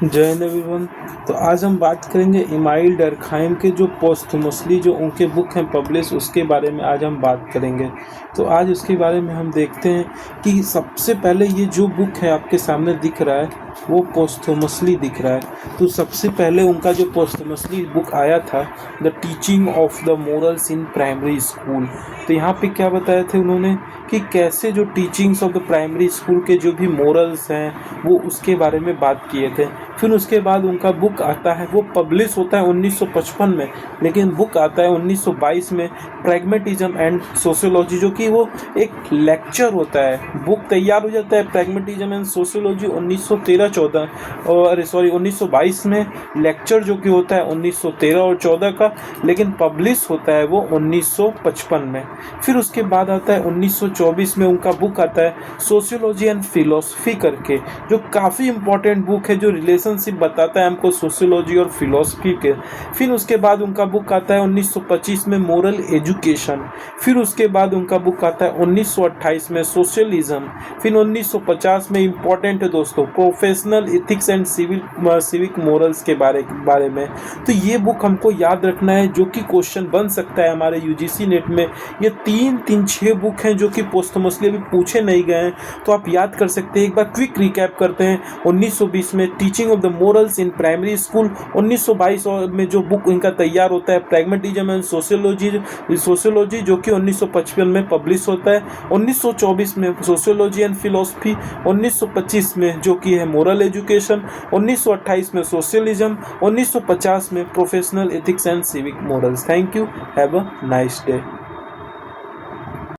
जय हिंद एवरीवन। तो आज हम बात करेंगे इमाइल डर्कहाइम के जो पोस्थुमसली जो उनके बुक हैं पब्लिश, उसके बारे में आज हम बात करेंगे। तो आज उसके बारे में हम देखते हैं कि सबसे पहले ये जो बुक है आपके सामने दिख रहा है वो पोस्थुमसली दिख रहा है। तो सबसे पहले उनका जो पोस्थुमसली बुक आया था, the teaching of the morals in primary school. तो यहाँ पे क्या बताया थे उन्होंने कि कैसे जो teachings of the primary school के जो भी मोरल्स हैं वो उसके बारे में बात किए थे। फिर उसके बाद उनका बुक आता है, वो पब्लिश होता है 1955 में, लेकिन बुक आता है 1922 में, प्रैग्मेटिज्म एंड सोशियोलॉजी, जो कि वो एक लेक्चर होता है। बुक तैयार हो जाता है प्रैग्मेटिज्म एंड सोशियोलॉजी 1922 में, लेक्चर जो कि होता है 1913 और 14 का, लेकिन पब्लिश होता है वो 1955 में। फिर उसके बाद आता है 1924 में उनका बुक आता है सोशियोलॉजी एंड फिलोसफी करके, जो काफ़ी इंपॉर्टेंट बुक है, जो रिलेशनशिप बताता है हमको सोशियोलॉजी और फिलोसफी के। फिर उसके बाद उनका बुक आता है 1925 में मोरल एजुकेशन। फिर उसके बाद उनका बुक आता है 1928 में सोशलिज्म। फिर 1950 में इंपॉर्टेंट है दोस्तों professional ethics and civic morals के बारे में। तो ये बुक हमको याद रखना है, जो कि क्वेश्चन बन सकता है हमारे यूजीसी नेट में। ये 6 बुक हैं जो कि पोस्टमसली अभी पूछे नहीं गए हैं, तो आप याद कर सकते हैं। एक बार क्विक रिकैप करते हैं। 1920 में teaching of the morals in primary school. 1922 में जो बुक इनका तैयार होता है प्रैग्मेटिज्म एंड सोशियोलॉजी, जो कि 1955 में पब्लिश होता है। 1924 में सोशियोलॉजी एंड फिलोसफी। 1925 में जो कि है मोरल एजुकेशन। 1928 में सोशलिज्म। 1950 में professional ethics and civic morals. Thank you, have a nice day.